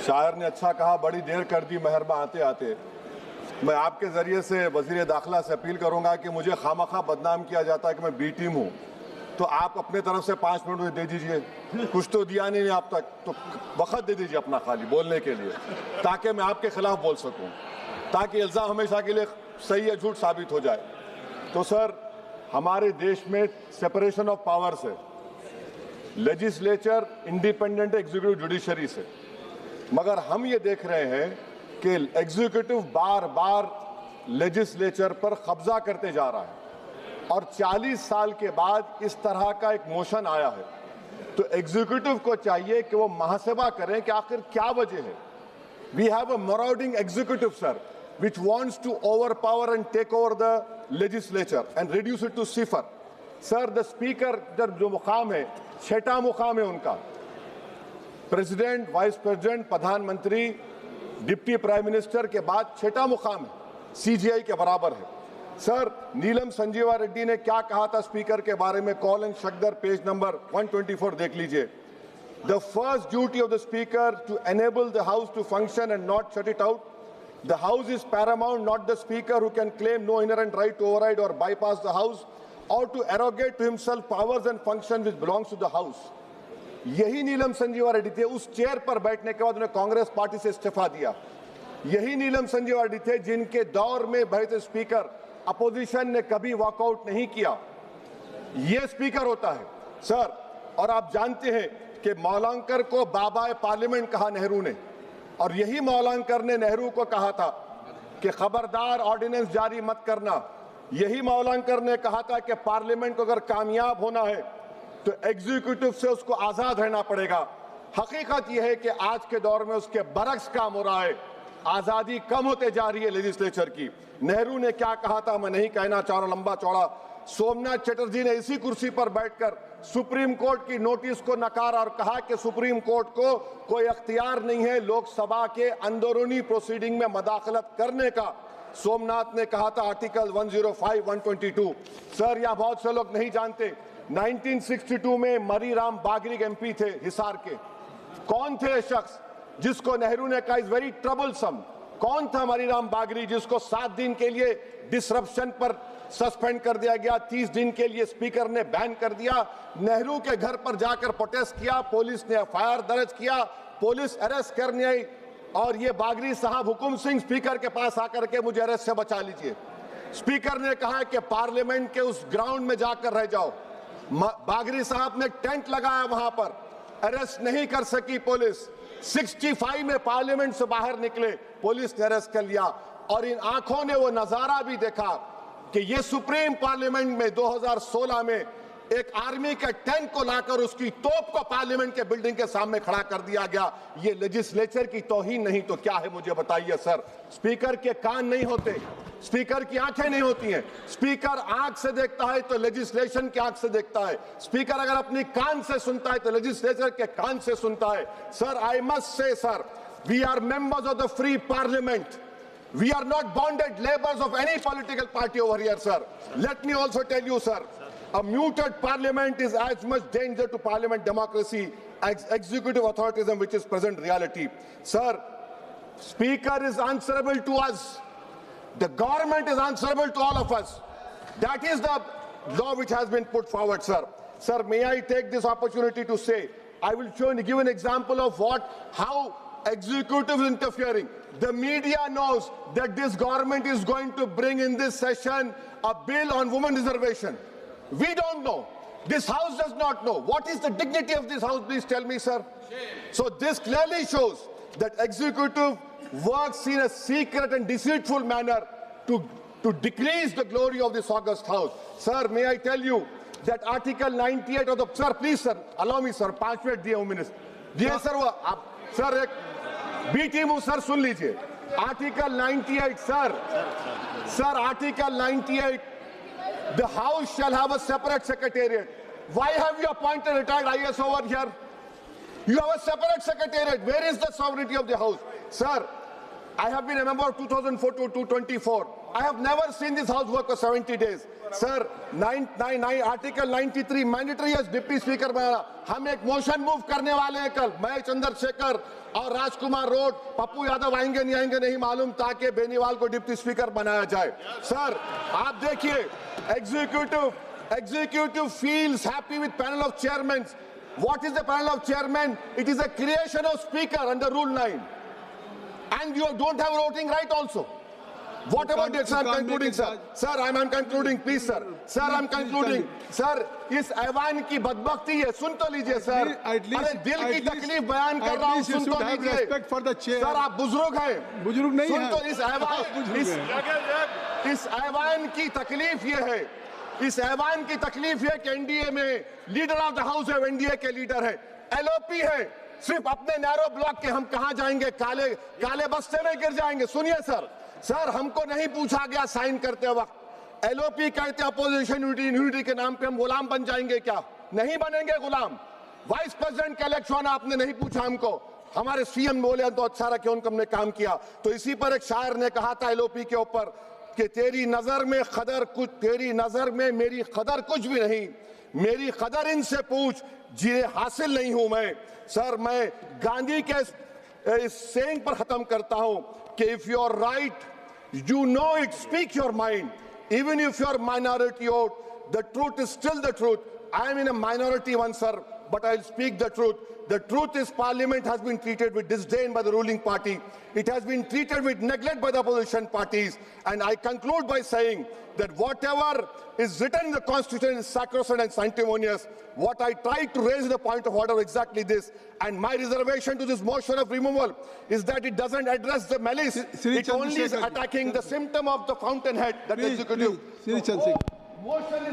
शायर ने अच्छा कहा, बड़ी देर कर दी मेहरबा आते आते। मैं आपके ज़रिए से वज़ीर दाखिला से अपील करूंगा कि मुझे खामखा बदनाम किया जाता है कि मैं बी टीम हूँ, तो आप अपने तरफ से 5 मिनट मुझे दे दीजिए। कुछ तो दिया नहीं आप तक, तो वक्त दे दीजिए अपना खाली बोलने के लिए, ताकि मैं आपके खिलाफ बोल सकूं, ताकि इल्ज़ाम हमेशा के लिए सही या झूठ साबित हो जाए। तो सर, हमारे देश में सेपरेशन ऑफ पावर्स है, लेजिस्लेचर इंडिपेंडेंट एग्जीक्यूटिव जुडिशरी से, मगर हम ये देख रहे हैं कि एग्जीक्यूटिव बार बार लेजिस्लेचर पर कब्जा करते जा रहा है, और 40 साल के बाद इस तरह का एक मोशन आया है। तो एग्जीक्यूटिव को चाहिए कि वो मुहासबा करें कि आखिर क्या वजह है। We have a marauding executive sir, which wants to overpower and take over the legislature and reduce it to cipher. Sir, the speaker जो मुकाम है, 6ठा मुकाम है उनका, प्रेसिडेंट, वाइस प्रेसिडेंट, प्रधानमंत्री, डिप्टी प्राइम मिनिस्टर के बाद 6ठा मुकाम है, सीजीआई के बराबर है। सर, नीलम संजीवा रेड्डी ने क्या कहा था स्पीकर के बारे में, Kaul and Shakdher page number 124 देख लीजिए। The first duty of the speaker to enable the house to function and not shut it out. The House is paramount, not the Speaker, who can claim no inherent right to override or bypass the House or to arrogate to himself powers and functions which belongs to the House। यही नीलम संजीवा रेड्डी थे, उस chair पर बैठने के बाद उन्हें Congress party से इस्तीफा दिया। यही नीलम संजीवा रेड्डी थे जिनके दौर में बैठे स्पीकर अपोजिशन ने कभी वॉकआउट नहीं किया। ये स्पीकर होता है सर। और आप जानते हैं कि मौलांकर को बाबा पार्लियामेंट कहा नेहरू ने, और यही मौलांकर ने नेहरू को कहा था कि खबरदार ऑर्डिनेंस जारी मत करना। यही मौलांकर ने कहा था कि पार्लियामेंट को अगर कामयाब होना है तो एग्जीक्यूटिव से उसको आजाद रहना पड़ेगा। हकीकत यह है कि आज के दौर में उसके बरक्स काम हो रहा है, आजादी कम होते जा रही है लेजिस्लेचर की। नेहरू ने क्या कहा था मैं नहीं कहना चाह रहा लंबा चौड़ा। सोमनाथ चटर्जी ने इसी कुर्सी पर बैठकर सुप्रीम कोर्ट की नोटिस को नकारा और कहा कि सुप्रीम कोर्ट को कोई अख्तियार नहीं है लोकसभा के अंदरूनी प्रोसीडिंग में मदाखलत करने का। सोमनाथ ने कहा था आर्टिकल 105, 122। सर, यह बहुत से लोग नहीं जानते, 1962 में मरीराम बागरी एमपी थे हिसार के। कौन थे ये शख्स जिसको नेहरू ने कहा इज वेरी ट्रबलसम? कौन था मरीराम बागरी जिसको 7 दिन के लिए डिसरप्शन पर सस्पेंड कर दिया गया, 30 दिन के लिए स्पीकर ने बैन कर दिया। नेहरू के घर पर जाकर प्रोटेस्ट किया, पुलिस ने एफआईआर दर्ज किया, पुलिस अरेस्ट करने आई, और ये बागरी साहब हुकुम सिंह स्पीकर के पास आकर के मुझे अरेस्ट से बचा लीजिए। स्पीकर ने कहा कि पार्लियामेंट के उस ग्राउंड में जाकर रह जाओ। बागरी साहब ने टेंट लगाया वहां पर, अरेस्ट नहीं कर सकी पुलिस। 65 में पार्लियामेंट से बाहर निकले, पुलिस ने अरेस्ट कर लिया। और इन आंखों ने वो नजारा भी देखा कि ये सुप्रीम पार्लियामेंट में 2016 में एक आर्मी के टैंक को लाकर उसकी तोप को पार्लियामेंट के बिल्डिंग के सामने खड़ा कर दिया गया। ये लेजिस्लेचर की तौहीन नहीं तो क्या है मुझे बताइए सर। स्पीकर के कान नहीं होते, स्पीकर की आंखें नहीं होती हैं। स्पीकर आंख से देखता है तो लेजिस्लेशन की आंख से देखता है। स्पीकर अगर अपनी कान से सुनता है तो लेजिस्लेचर के कान से सुनता है। Sir, I must say sir, we are members of the free parliament. We are not bonded laborers of any political party over here, sir. Let me also tell you, sir, a muted parliament is as much danger to parliament democracy as executive authoritarianism, which is present reality. Sir, Speaker is answerable to us. The government is answerable to all of us. That is the law which has been put forward, sir. Sir, may I take this opportunity to say, I will give an example of how executive is interfering. The media knows that this government is going to bring in this session a bill on women reservation. We don't know. This house does not know. What is the dignity of this house? Please tell me, sir. So this clearly shows that executive works in a secret and deceitful manner to decrease the glory of this august house. Sir, may I tell you that article 98 of the, sir, please sir, allow me sir, 5 minute दिए minute दिए sir. वो आप sir एक B team sir सुन लीजिए। Article 98 sir article 98, the house shall have a separate secretariat. Why have you appointed retired IAS over here? You have a separate secretariat. Where is the sovereignty of the house? Sir, I have been a member of 2004 to 2024. I have never seen this house work for 70 days. Sir, Article 93 mandatory as deputy speaker बनाना. हम एक motion move करने वाले हैं कल. मैं चंद्रशेखर और राजकुमार road, Pappu Yadav आएंगे नहीं मालूम, ताकि बेनीवाल को डिप्टी स्पीकर बनाया जाए. सर, आप देखिए, executive feels happy with panel of chairmen. What is the panel of chairmen? It is a creation of speaker under Rule 9. And you don't have voting right also. What about it, sir? I'm concluding, sir. Sir, I'm concluding, please, sir. Sir, I'm concluding. Sir, इस ऐवान की बदबख्ती है, सुन तो लीजिए, sir. अरे दिल की तकलीफ बयान कर रहा हूँ, सुन तो लीजिए. सर, आप बुजुर्ग हैं. बुजुर्ग नहीं हैं. सुन तो इस ऐवान की तकलीफ ये है. इस ऐवान की तकलीफ है कि एनडीए में लीडर ऑफ द हाउस है, एनडीए के लीडर है, एलओपी है. सिर्फ अपने नैरो ब्लॉक के हम कहां जाएंगे, काले बस्ते में गिर जाएंगे. सुनिए सर, हमको नहीं पूछा गया साइन करते वक्त. एलओपी कहते अपोजिशन यूनिटी के नाम पे हम गुलाम बन जाएंगे क्या? नहीं बनेंगे गुलाम. वाइस प्रेसिडेंट का इलेक्शन आपने नहीं पूछा हमको. हमारे सीएम बोले तो अच्छा रखे, उनको हमने काम किया. तो इसी पर एक शायर ने कहा था एलओपी के ऊपर कि तेरी नजर में मेरी कदर कुछ भी नहीं, मेरी कदर इनसे पूछ जिन्हें हासिल नहीं हूं मैं. सर, मैं गांधी के इस सेइंग पर खत्म करता हूं कि if you are right, you know it, speak your mind. Even if you are minority vote, the truth is still the truth. I am in a minority one, sir, but I'll speak the truth. The truth is Parliament has been treated with disdain by the ruling party. It has been treated with neglect by the opposition parties. And I conclude by saying that whatever is written in the Constitution is sacrosanct and sanctimonious. What I tried to raise the point of order exactly this. And my reservation to this motion of removal is that it doesn't address the malice. It only is attacking the symptom of the fountainhead, that executive. Motion is